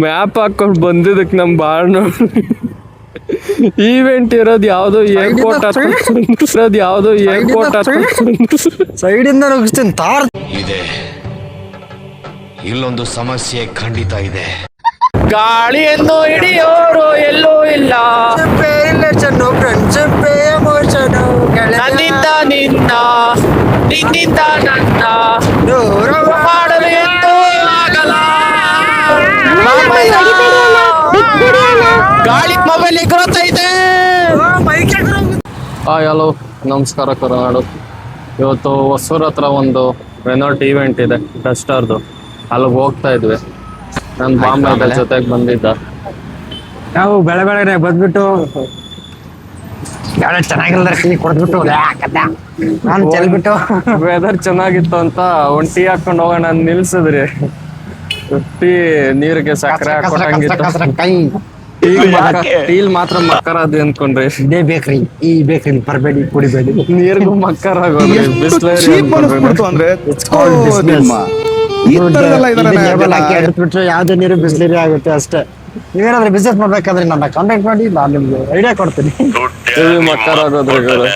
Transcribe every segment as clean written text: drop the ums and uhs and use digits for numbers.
Map ಹಾಕೊಂಡು ಬಂದಿದ್ದಕ್ಕೆ ನಮ್ ಬಾಳ್ ನೋಡಿ ಈವೆಂಟ್ ಇರೋದು ಯಾವ್ದೋ ಏರ್ಪೋರ್ಟ್ ಸೈಡ್ ಇಂದ ನುಗ್ಗಿಸ್ತೀನಿ ತಾರ್ ಇದೆ. ಇಲ್ಲೊಂದು ಸಮಸ್ಯೆ ಖಂಡಿತ ಇದೆ. ಗಾಳಿಯನ್ನು ಹಿಡಿಯೋರು ಎಲ್ಲೂ ಇಲ್ಲ, ನನ್ನಿಂದ ನಿನ್ನ ನಿನ್ನಿಂದ ನನ್ನ ದೂರ ಮಾಡಲು ಎಂದೂ ಆಗಲ್ಲ. ಗಾಳಿ ಮೊಬೈಲ್ ಎಗರುತ್ತೈತೆ. ಹಲೋ ನಮಸ್ಕಾರ ಕರುನಾಡು. ಇವತ್ತು ಹೊಸೂರ್ ಹತ್ರ ಒಂದು ರೆನಾಲ್ಟ್ ಈವೆಂಟ್ ಇದೆ ಡಸ್ಟರ್ದು, ಅಲ್ಲಿಗೆ ಹೋಗ್ತಾ ಇದ್ವಿ. ನನ್ನ ಬಾಂಬೆ ಜೊತೆಗೆ ಬಂದಿದ್ದ. ನಾವು ಬೆಳಗ್ಗೆ ಬಂದ್ಬಿಟ್ಟು ಚೆನ್ನಾಗಿಲ್ಲ ಕೊಡ್ಬಿಟ್ಟು ನಾನು ಚೆಲ್ಬಿಟ್ಟು ವೆದರ್ ಚೆನ್ನಾಗಿತ್ತು ಅಂತ ಒಂದು ಟೀ ಹಾಕೊಂಡು ಹೋಗೋಣ ನಿಲ್ಸಿದ್ರಿ. ಟೀ ನೀರಿಗೆ ಸಕ್ಕರೆ ಹಾಕೊಟ್ಟಂಗಿತ್ತು. ಟೀಲ್ ಮಾತ್ರ ಮಕ್ಕರ ಅದು ಅನ್ಕೊಂಡ್ರಿ. ಇದೇ ಬೇಕ್ರಿ, ಈ ಬೇಕ್ರಿ ಬರಬೇಡಿ, ಕುಡಿಬೇಡಿ. ನೀರಿಗೂ ಮಕ್ಕರ ಆಗೋದ್ರಿ. ಬಿಟ್ರೆ ಯಾವ್ದೇ ನೀರು ಬಿಸ್ಲೇರಿ ಆಗುತ್ತೆ ಅಷ್ಟೇ. ನೀವೇನಾದ್ರೂ ಬಿಸ್ನೆಸ್ ಮಾಡ್ಬೇಕಾದ್ರೆ ನನ್ನ ಕಾಂಟ್ಯಾಕ್ಟ್ ಮಾಡಿ, ನಾನು ನಿಮ್ಗೆ ಐಡಿಯಾ ಕೊಡ್ತೀನಿ. ಮಕ್ಕರ ಆಗೋದ್ರಿ.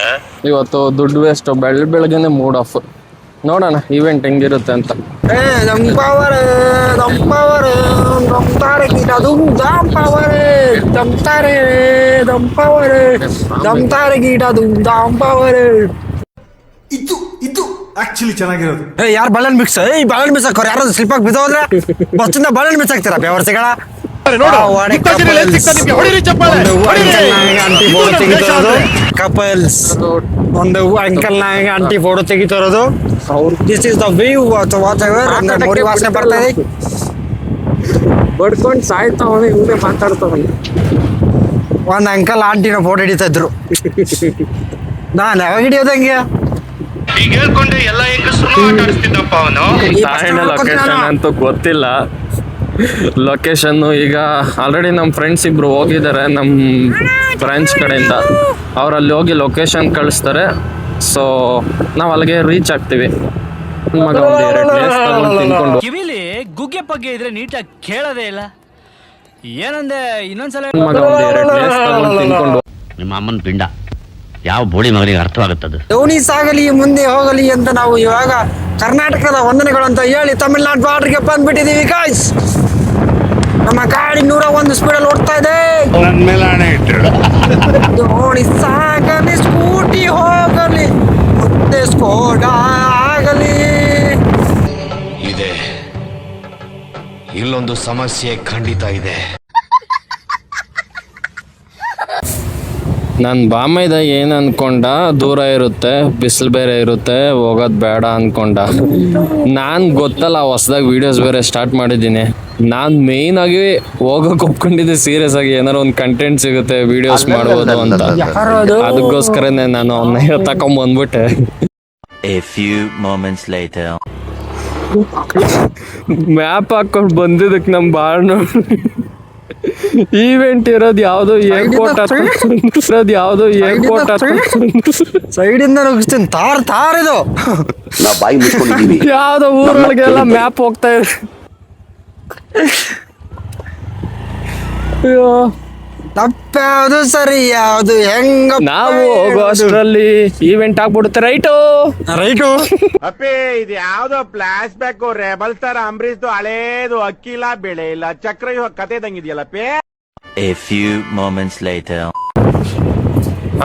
ಇವತ್ತು ದುಡ್ಡು ವೇಸ್ಟ್. ಬೆಳಗ್ಗೆನೆ ಮೂಡ್ ಆಫ್. ನೋಡೋಣ ಈವೆಂಟ್ ಹೆಂಗಿರುತ್ತೆ ಅಂತ. ಇದು ಆಕ್ಚುಲಿ ಚೆನ್ನಾಗಿರೋದು. ಯಾರು ಬಾಳೆಹಣ್ಣು ಮಿಕ್ಸ್ ಬಾಳೆಹಣ್ಣು ಮಿಕ್ಸ್ ಹಾಕೋರು? ಯಾರಾದ್ರೂ ಸ್ಲಿಪ್ ಆಗಿ ಬಿದ್ದೋದ್ರೆ ಬಸ್ಸಿಂದ ಬಾಳೆಹಣ್ಣು ಮಿಕ್ಸ್ ಹಾಕ್ತೀರಾ ವ್ಯವಸ್ಥೆಗಳ? ಕಪಲ್ಸ್ ಒಂದು ಅಂಕಲ್ ನಾಗ ಆಂಟಿ ಫೋಟೋ ತೆಗಿತಿರೋದು. This is the view watch ಮೋರಿ ವಾಸನೆ ಬರ್ತಾ ಇದೆ. ಬಡ್ಕೊಂಡು ಸಾಯ್ತಾವನೆ, ಇವನೇ ಮಾತಾಡ್ತಾವನೆ. ಒಂದು ಅಂಕಲ್ ಆಂಟಿನ ಫೋಟೋ ಹಿಡಿತಾ ಇದ್ರು. ನಾನು ಯಾವಾಗ ಹಿಡಿಯೋದಂಗೆ ಈಗ ಹೇಳ್ಕೊಂಡೆ ಎಲ್ಲ ಹೆಂಗಸ್ರು ಆಟ ಆಡಿಸ್ತಿದ್ದಪ್ಪ ಅವನು. ಲೊಕೇಶನ್ ಅಂತೂ ಗೊತ್ತಿಲ್ಲ. ಲೊಕೇಶನ್ನು ಈಗ ಆಲ್ರೆಡಿ ನಮ್ಮ ಫ್ರೆಂಡ್ಸ್ ಇಬ್ರು ಹೋಗಿದ್ದಾರೆ ನಮ್ಮ ಬ್ರಾಂಚ್ ಕಡೆಯಿಂದ. ಅವರಲ್ಲಿ ಹೋಗಿ ಲೊಕೇಶನ್ ಕಳಿಸ್ತಾರೆ. ಸೊ ನಾವು ಅಲ್ಲಿಗೆ ರೀಚ್ ಆಗ್ತೀವಿ. ಮಗ ಒಂದು 2 ಪ್ಲೇಸ್ ತಗೊಂಡು ತಿನ್ಕೊಂಡು. ಕಿವಿಲಿ ಗುಗ್ಗೆ ಪಗ್ಗೆ ಇದ್ರೆ ನೀಟಾಗಿ ಕೇಳೋದೇ ಇಲ್ಲ. ಏನಂದೆ ಇನ್ನೊಂದ್ಸಲ ಮಗ ಒಂದು 2 ಪ್ಲೇಸ್ ತಗೊಂಡು ತಿನ್ಕೊಂಡು. ನಿಮ್ಮ ಅಮ್ಮನ ಪಿಂಡ ಯಾವ ಬೋಳಿ ಮಗನಿಗೆ ಅರ್ಥವಾಗುತ್ತದೆ. ದೋಣಿ ಸಾಗಲಿ ಮುಂದೆ ಹೋಗಲಿ ಅಂತ ನಾವು ಇವಾಗ ಕರ್ನಾಟಕದ ವಂದನೆಗಳು ಅಂತ ಹೇಳಿ ತಮಿಳ್ನಾಡು ಬಾರ್ಡರ್ಗೆ ಬಂದ್ಬಿಟ್ಟಿದೀವಿ ಗಾಯ್ಸ್. ನಮ್ಮ ಗಾಡಿ 101 ಸ್ಪೀಡಲ್ಲಿ ಓಡ್ತಾ ಇದೆ. ದೋಣಿ ಸಾಗಲಿ, ಸ್ಕೂಟಿ ಹೋಗಲಿ, ಮುಂದೆ ಸ್ಕೋಡಾ ಆಗಲಿ. ಇದೆ. ಇಲ್ಲೊಂದು ಸಮಸ್ಯೆ ಖಂಡಿತ ಇದೆ. ನನ್ನ ಬಾಮೈದ ಏನು ಅನ್ಕೊಂಡ, ದೂರ ಇರುತ್ತೆ, ಬಿಸಿಲು ಬೇರೆ ಇರುತ್ತೆ, ಹೋಗೋದು ಬೇಡ ಅನ್ಕೊಂಡ. ನಾನು ಗೊತ್ತಲ್ಲ, ಹೊಸ್ದಾಗಿ ವೀಡಿಯೋಸ್ ಬೇರೆ ಸ್ಟಾರ್ಟ್ ಮಾಡಿದ್ದೀನಿ. ನಾನು ಮೇಯ್ನಾಗಿ ಹೋಗೋಕೆ ಒಪ್ಕೊಂಡಿದ್ದೆ ಸೀರಿಯಸ್ ಆಗಿ ಏನಾರು ಒಂದು ಕಂಟೆಂಟ್ ಸಿಗುತ್ತೆ ವೀಡಿಯೋಸ್ ಮಾಡ್ಬೋದು ಅಂತ. ಅದಕ್ಕೋಸ್ಕರನೇ ನಾನು ಅವನ್ನ ತಕೊಂಬಂದ್ಬಿಟ್ಟೆ. ಮ್ಯಾಪ್ ಹಾಕೊಂಡು ಬಂದಿದ್ದಕ್ಕೆ ನಮ್ಮ ಬಾಳ್ ನೋಡಿ ಈವೆಂಟ್ ಇರೋದು ಯಾವ್ದೋ ಏರ್ಪೋರ್ಟ್ ಸೈಡ್ ಇಂದ ನುಗ್ಗಿಸ್ತೀನಿ ತಾರ್ ಇದು. ಯಾವ್ದೋ ಊರೊಳಗೆಲ್ಲ ಮ್ಯಾಪ್ ಹೋಗ್ತಾ ಇದೆ. ಅಯ್ಯೋ ತಪ್ಪ್ಯಾವ್ದು ಸರಿ ಯಾವ್ದು ಹೆಂಗ ನಾವು ಹೋಗೋ ಅಷ್ಟರಲ್ಲಿ ಈವೆಂಟ್ ಆಗ್ಬಿಡುತ್ತೆ. ರೈಟು ಅಪ್ಪೇ ಇದು ಯಾವ್ದೋ flash back rebel star Ambareesh ಹಳೇದು ಅಕ್ಕಿ ಇಲ್ಲ ಬೆಳೆ ಇಲ್ಲ ಚಕ್ರ ಕತೆ ಇದಂಗಿದೆಯಲ್ಲಪ್ಪೇ.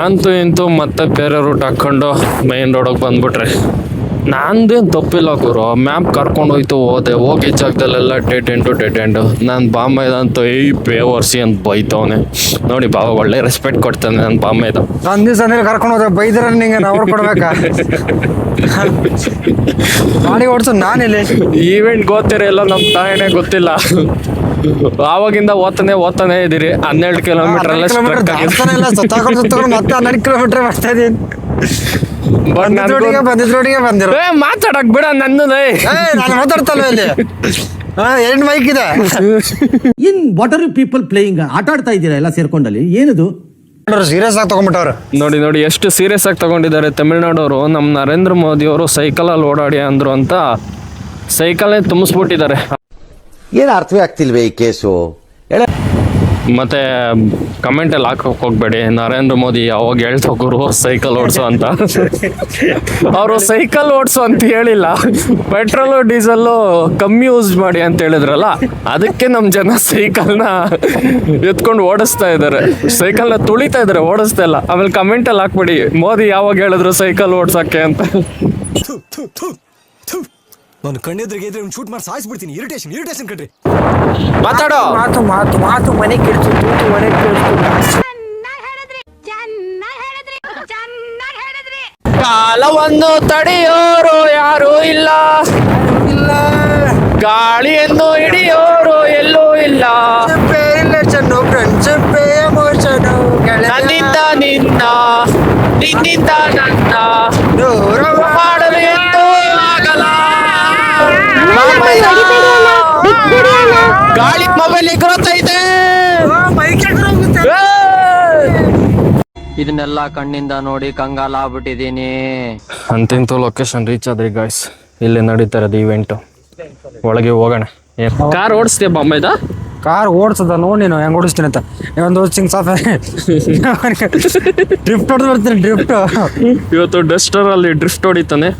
ಅಂತೂ ಇಂತೂ ಮತ್ತೆ ಬೇರೆ ರೂಟ್ ಹಾಕೊಂಡು ಮೈನ್ ರೋಡಿಗೆ ಬಂದ್ಬಿಟ್ರೆ ನಂದೇನು ತಪ್ಪಿಲ್ಲ ಗುರು. ಮ್ಯಾಪ್ ಕರ್ಕೊಂಡು ಹೋಗಿ ಜಾಗದಲ್ಲೆಲ್ಲ ಡೆಡ್ ಎಂಡು. ನಾನು ಬಾಂಬೆದಂತೂ ಬೇವರ್ಸಿ ಅಂತ ಬೈತವನೆ ನೋಡಿ. ಬಾವ ಒಳ್ಳೆ ರೆಸ್ಪೆಕ್ಟ್ ಕೊಡ್ತಾನೆ ನನ್ನ ಬಾಂಬೆದ. ಒಂದ್ ದಿವಸ ಕರ್ಕೊಂಡು ಹೋದ್ರೆ ಬೈದ್ರೆ ನಿಂಗೆ ಅವ್ರು ಕೊಡ್ಬೇಕಾ? ಗಾಡಿ ಓಡಿಸು ನಾನಿಲ್ಲಿ. ಈವೆಂಟ್ ಗೊತ್ತಿರ ಎಲ್ಲ ನಮ್ಮ ತಾಯನೇ ಗೊತ್ತಿಲ್ಲ. ಆವಾಗಿಂದ ಓದ್ತಾನೆ ಇದೀರಿ. 12 ಕಿಲೋಮೀಟರ್ ಎಲ್ಲ ಮತ್ತೆ 12 ಕಿಲೋಮೀಟರ್ ಬರ್ತಾ ಇದೀನಿ. ಬಂದಿದ್ರೋಡಿಗೆ ಬಂದಿರೋ ಮಾತಾಡಕ್ ಬಿಡ ನನ್ನ. ನಾನು ಮಾತಾಡ್ತಲ್ವ ಇಲ್ಲಿ? 2 ಮೈಕ್ ಇದೆ. What are you people playing? ಆಟ ಆಡ್ತಾ ಇದ್ದೀರಾ ಎಲ್ಲ ಸೇರ್ಕೊಂಡಲ್ಲಿ? ಏನಿದು ಸೀರಿಯಸ್ ಆಗಿ ತಗೊಂಡ್ಬಿಟ್ಟವ್ರು. ನೋಡಿ ಎಷ್ಟು ಸೀರಿಯಸ್ ಆಗಿ ತಗೊಂಡಿದ್ದಾರೆ ತಮಿಳ್ನಾಡವರು. ನಮ್ಮ ನರೇಂದ್ರ ಮೋದಿ ಅವರು ಸೈಕಲಲ್ಲಿ ಓಡಾಡಿ ಅಂದ್ರು ಅಂತ ಸೈಕಲ್ ತುಂಬಿಸ್ಬಿಟ್ಟಿದ್ದಾರೆ. ಏನು ಅರ್ಥವೇ ಆಗ್ತಿಲ್ವೇ ಈ ಕೇಸು? ಮತ್ತೆ ಕಮೆಂಟಲ್ಲಿ ಹಾಕೋಕೆ ಹೋಗ್ಬೇಡಿ ನರೇಂದ್ರ ಮೋದಿ ಯಾವಾಗ ಹೇಳ್ತಾ ಗುರು ಸೈಕಲ್ ಓಡಿಸು ಅಂತ. ಅವರು ಸೈಕಲ್ ಓಡಿಸು ಅಂತ ಹೇಳಿಲ್ಲ, ಪೆಟ್ರೋಲು ಡೀಸೆಲ್ಲು ಕಮ್ಮಿ ಯೂಸ್ ಮಾಡಿ ಅಂತ ಹೇಳಿದ್ರಲ್ಲ, ಅದಕ್ಕೆ ನಮ್ಮ ಜನ ಸೈಕಲ್ನ ಎತ್ಕೊಂಡು ಓಡಿಸ್ತಾ ಇದ್ದಾರೆ, ಸೈಕಲ್ನ ತುಳಿತಾ ಇದ್ದಾರೆ, ಓಡಿಸ್ತಾ ಇಲ್ಲ. ಆಮೇಲೆ ಕಮೆಂಟಲ್ಲಿ ಹಾಕ್ಬೇಡಿ ಮೋದಿ ಯಾವಾಗ ಹೇಳಿದ್ರು ಸೈಕಲ್ ಓಡ್ಸಕ್ಕೆ ಅಂತ. ನಾನು ಕಣ್ಣೆದ್ರಿಗೆ ಇದ್ರೆ ಶೂಟ್ ಮಾಡಿ ಸಾಯಿಸ್ಬಿಡ್ತೀನಿ. ಇರಿಟೇಷನ್ ಕಣ್ರಿ. ಮಾತಾಡೋ. ಮಾತು ಮಾತು ಮಾತು ಮನೆ ಕೆಡ್ತು, ತೂತು ಮನೆ ಕೆಡ್ತು. ಕಾಲವನ್ನು ತಡೆಯೋರು ಯಾರೂ ಇಲ್ಲ, ಗಾಳಿಯನ್ನು ಹಿಡಿಯೋರು ಎಲ್ಲೂ ಇಲ್ಲ. ರಿಲೇಷನ್ನು ಫ್ರೆಂಡ್ಶಿಪ್ ಎಮೋಷನು ನನ್ನಿಂದ ನಿನ್ನ, ನಿನ್ನಿಂದ ನನ್ನ ದೂರ ಮಾಡಲು ಎಂದೂ ಆಗಲ್ಲ. ಗಾಳಿ ಮೊಬೈಲ್ ಎಗರುತ್ತೈತೆ. ಇದನ್ನೆಲ್ಲ ಕಣ್ಣಿಂದ ನೋಡಿ ಕಂಗಾಲ ಆಗ್ಬಿಟ್ಟಿದೀನಿ. ಅಂತಿಂತೂ ಲೊಕೇಶನ್ ರೀಚ್ ಆದ್ರಿ ಗಾಯ್ಸ್. ಇಲ್ಲಿ ನಡೀತಾ ಇರೋದು ಇವೆಂಟು. ಒಳಗೆ ಹೋಗೋಣ. ಕಾರ್ ಓಡಿಸ್ತೀಯ ಬಾಂಬೈದ? ಕಾರ್ ಓಡಿಸದ ನೋಡಿ ನೀನು ಹೆಂಗ್ ಓಡಿಸ್ತೀನಿ ಅಂತ. ಒಂದು ಸಿಂಗ್ ಸಾಫೆ ಡ್ರಿಫ್ಟ್ ಹೊಡೆದು ಬರ್ತೀನಿ. ಡ್ರಿಫ್ಟ್ ಇವತ್ತು ಡಸ್ಟರ್ ಅಲ್ಲಿ ಡ್ರಿಫ್ಟ್ ಹೊಡಿತಾನೆ.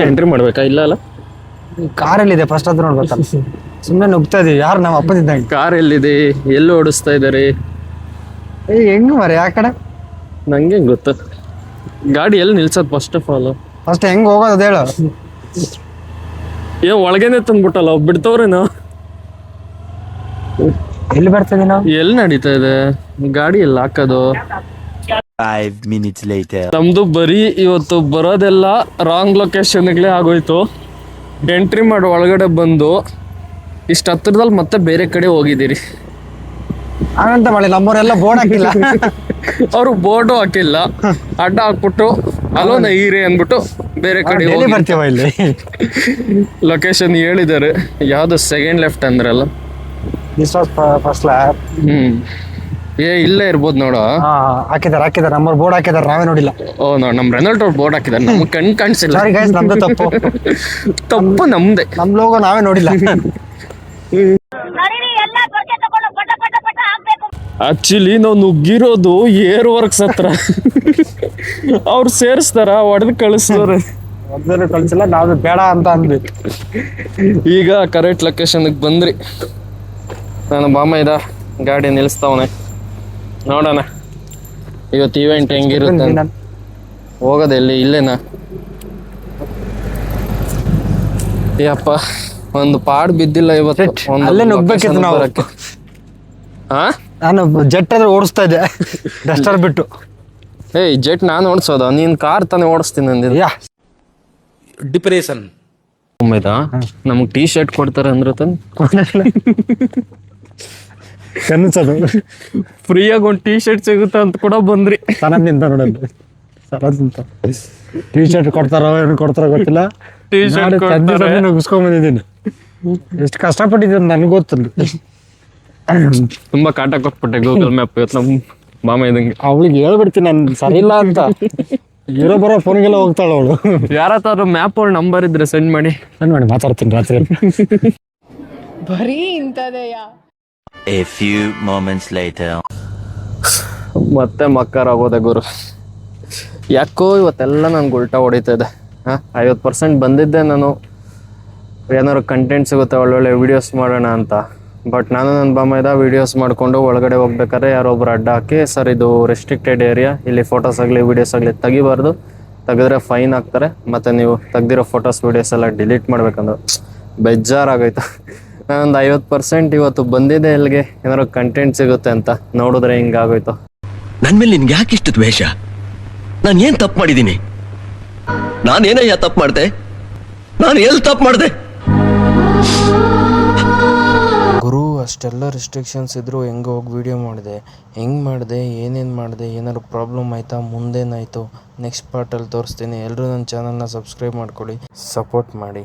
ಎಂಟ್ರಿ ಮಾಡ್ಬೇಕಾ? ಇಲ್ಲ ಅಲ್ಲ, ಕಾರ್ ಎಲ್ಲಿದೆ ಫಸ್ಟ್ ಅದು ನೋಡ್ಬೇಕಲ್ಲ. ಸುಮ್ಮನೆ ನುಗ್ತಾ ಇದೀವಿ. ಯಾರು ನಮ್ಮ ಅಪ್ಪನಿದ್ದಂಗೆ. ಕಾರ್ ಎಲ್ಲಿದೆ, ಎಲ್ಲಿ ಓಡಿಸ್ತಾ ಇದಾರೆ? ಹೆಂಗ್ ಮರೆ ಆ ಕಡೆ ನಂಗೆ ಗೊತ್ತ. ಗಾಡಿ ಎಲ್ಲಿ ನಿಲ್ಸದ್ ಫಸ್ಟ್ ಆಫ್ ಆಲ್? ಫಸ್ಟ್ ಹೆಂಗ್ ಹೋಗೋದು ಹೇಳು. ಏನ್ ಒಳಗೇನೆ ತಂದ್ಬಿಟ್ಟಲ್ಲ, ಬಿಡ್ತವ್ರೇನೋ. ಎಲ್ಲಿ ಬರ್ತೀವಿ ನಾವು? ಎಲ್ಲಿ ನಡೀತಾ ಇದೆ ಗಾಡಿ? ಎಲ್ಲಿ ಹಾಕೋದು? 5 minutes later. ನಮ್ದು ಬರೀ ಇವತ್ತು ಬರೋದೆಲ್ಲ ರಾಂಗ್ ಲೊಕೇಶನ್ಗಳೇ ಆಗೋಯ್ತು. ಎಂಟ್ರಿ ಮಾಡಿ ಒಳಗಡೆ ಬಂದು ಇಷ್ಟು ಹತ್ರದಲ್ಲಿ ಮತ್ತೆ ಬೇರೆ ಕಡೆ ಹೋಗಿದ್ದೀರಿ. ಹಾಗಂತ ಮಾಡಿ ನಮ್ಮವರೆಲ್ಲ ಬೋರ್ಡ್ ಹಾಕಿಲ್ಲ. ಅವರು ಬೋರ್ಡು ಹಾಕಿಲ್ಲ, ಅಡ್ಡ ಹಾಕ್ಬಿಟ್ಟು ಅಲೋನ ಈರೆ ಅಂದ್ಬಿಟ್ಟು ಬೇರೆ ಕಡೆ ಬರ್ತೀವ ಇಲ್ಲಿ. ಲೊಕೇಶನ್ ಹೇಳಿದ್ದಾರೆ. ಯಾವ್ದು ಸೆಕೆಂಡ್ ಲೆಫ್ಟ್ ಅಂದ್ರಲ್ಲ? First lab. ಇಲ್ಲೇ ಇರ್ಬೋದು ನೋಡು. ಹಾಕಿದಾರೆ ನಮ್ಮವ್ರು ಬೋರ್ಡ್ ಹಾಕಿದಾರೆ, ನಾವೇ ನೋಡಿಲ್ಲ. ಓ ನಮ್ ರೆನಾಲ್ಟ್ ಅವ್ರು ಬೋರ್ಡ್ ಹಾಕಿದಾರೆ, ನಮ್ಗೆ ಕಾಣಿಸಿಲ್ಲ. ಸಾರಿ ಗೈಸ್, ನಮ್ದು ತಪ್ಪು. ತಪ್ಪು ನಮ್ದೆ. ನಮ್ ಲೋಗೋ ನಾವೇ ನೋಡಿಲ್ಲ. ಆಕ್ಚುಲಿ ನಾವು ನುಗ್ಗಿರೋದು ಏರ್ ವರ್ಕ್ಸ್ ಹತ್ರ. ಅವ್ರು ಸೇರಿಸ್ತಾರ, ಹೊಡೆದು ಕಳಿಸ್ತಾರೆ. ಮೊದಲು ಕಳ್ಸಿಲ್ಲ, ನಾವು ಬೇಡ ಅಂತ ಅಂದ್ವಿ. ಈಗ ಕರೆಕ್ಟ್ ಲೊಕೇಶನ್ಗೆ ಬಂದ್ರಿ. ನಾನು ಬಾಮೈದ ಗಾಡಿ ನಿಲ್ಲಿಸ್ತಾವನೆ. ನೋಡೋಣ ಇವತ್ತು ಇವೆಂಟ್ ಹೆಂಗಿರುತ್ತೆ. ಹೋಗೋದು ಎಲ್ಲಿ? ಇಲ್ಲೇನಾ? ಯಪ್ಪ, ಒಂದು ಪಾಡ್ ಬಿದ್ದಿಲ್ಲ ಇವತ್ತು. ಅಲ್ಲೇ ನುಗ್ಬೇಕಿತ್ತು ನಾವು. ನಾನು ಜೆಟ್ ಆದ್ರೆ ಓಡಿಸ್ತಾ ಇದ್ದೆ, ಡಸ್ಟರ್ ಬಿಟ್ಟು. ಜೆಟ್ ನಾನು ಓಡಿಸೋದ? ನೀನ್ ಕಾರ್ ತಾನೇ ಓಡಿಸ್ತೀನಿ ಅಂದಿದ್ದೆ. ಡಿಪ್ರೆಷನ್ ನಮಗ್ ಟೀ ಶರ್ಟ್ ಕೊಡ್ತಾರೆ ಅಂದ್ರೆ ಕನ್ಸದು ಫ್ರೀಯಾಗಿ ಒಂದು ಟೀ ಶರ್ಟ್ ಸಿಗುತ್ತೆ ಅಂತ ಕೂಡ ಬಂದ್ರಿ. ಸನದಿಂದ ನೋಡೋದು, ಸನದಿಂದ ಟೀ ಶರ್ಟ್ ಕೊಡ್ತಾರೋ ಏನು ಕೊಡ್ತಾರೋ ಗೊತ್ತಿಲ್ಲ. ಟೀ ಶರ್ಟ್ ಮುಗಿಸ್ಕೊಂಡ್ ಬಂದಿದ್ದೀನಿ. ಎಷ್ಟು ಕಷ್ಟಪಟ್ಟಿದ್ದೀನಿ ನನಗೆ ಗೊತ್ತಿಲ್ಲ. ತುಂಬಾ ಕಾಟ ಕೊಟ್ಬಿಟ್ಟೆ ಗೂಗಲ್ ಮ್ಯಾಪ್ ಇವತ್ತು ನಮ್ಮ ಮಾಮ ಇದಂಗೆ. ಅವಳಿಗೆ ಹೇಳ್ಬಿಡ್ತೀನಿ ನಾನು ಸರಿ ಇಲ್ಲ ಅಂತ. ಇರೋ ಬರೋ ಫೋನ್ಗೆಲ್ಲ ಹೋಗ್ತಾಳ ಅವಳು. ಯಾರತ್ತಾದ್ರು ಮ್ಯಾಪ್ ಅವ್ರ ನಂಬರ್ ಇದ್ರೆ ಸೆಂಡ್ ಮಾಡಿ ಮಾತಾಡ್ತೀನಿ ರಾತ್ರಿ. ಬರೀ ಇಂಥದೆಯಾ? A few moments later. ಮತ್ತೆ ಮಕ್ಕರಾಗೋದೆ ಗುರು. ಯಾಕೋ ಇವತ್ತೆಲ್ಲ ನನ್ಗೆ ಉಲ್ಟಾ ಹೊಡಿತಾ ಇದೆ. 50% ಬಂದಿದ್ದೆ ನಾನು ಏನಾದ್ರು ಕಂಟೆಂಟ್ ಸಿಗುತ್ತೆ, ಒಳ್ಳೊಳ್ಳೆ ವಿಡಿಯೋಸ್ ಮಾಡೋಣ ಅಂತ. ಬಟ್ ನಾನು ನನ್ನ ಬಾಮೈದ ವೀಡಿಯೋಸ್ ಮಾಡಿಕೊಂಡು ಒಳಗಡೆ ಹೋಗ್ಬೇಕಾದ್ರೆ ಯಾರೊಬ್ರು ಅಡ್ಡ ಹಾಕಿ, ಸರ್ ಇದು ರೆಸ್ಟ್ರಿಕ್ಟೆಡ್ ಏರಿಯಾ, ಇಲ್ಲಿ ಫೋಟೋಸ್ ಆಗಲಿ ವೀಡಿಯೋಸ್ ಆಗಲಿ ತೆಗಿಬಾರ್ದು, ತೆಗೆದ್ರೆ ಫೈನ್ ಹಾಕ್ತಾರೆ, ಮತ್ತು ನೀವು ತೆಗ್ದಿರೋ ಫೋಟೋಸ್ ವೀಡಿಯೋಸ್ ಎಲ್ಲ ಡಿಲೀಟ್ ಮಾಡ್ಬೇಕಂದ್ರೆ ಬೇಜಾರಾಗೋಯ್ತು. ನಾನೊಂದು 50% ಇವತ್ತು ಬಂದಿದೆ ಇಲ್ಲಿಗೆ ಏನಾದ್ರು ಕಂಟೆಂಟ್ ಸಿಗುತ್ತೆ ಅಂತ. ನೋಡಿದ್ರೆ ಹಿಂಗಾಗೋಯ್ತು. ನನ್ನ ಮೇಲೆ ನಿನ್ಗೆ ಯಾಕೆ ಇಷ್ಟು ದ್ವೇಷ? ನಾನು ಏನು ತಪ್ಪು ಮಾಡಿದ್ದೀನಿ? ನಾನೇನಯ್ಯ ತಪ್ಪು ಮಾಡಿದೆ? ನಾನು ಎಲ್ಲಿ ತಪ್ಪು ಮಾಡಿದೆ? ಗುರು ಅಷ್ಟೆಲ್ಲ ರಿಸ್ಟ್ರಿಕ್ಷನ್ಸ್ ಇದ್ದರೂ ಹೆಂಗೆ ಹೋಗಿ ವೀಡಿಯೋ ಮಾಡಿದೆ, ಹೆಂಗೆ ಮಾಡಿದೆ, ಏನೇನು ಮಾಡಿದೆ, ಏನಾದ್ರು ಪ್ರಾಬ್ಲಮ್ ಆಯಿತಾ, ಮುಂದೇನಾಯಿತು, ನೆಕ್ಸ್ಟ್ ಪಾರ್ಟಲ್ಲಿ ತೋರಿಸ್ತೀನಿ. ಎಲ್ಲರೂ ನನ್ನ ಚಾನಲ್ನ ಸಬ್ಸ್ಕ್ರೈಬ್ ಮಾಡ್ಕೊಳ್ಳಿ, ಸಪೋರ್ಟ್ ಮಾಡಿ.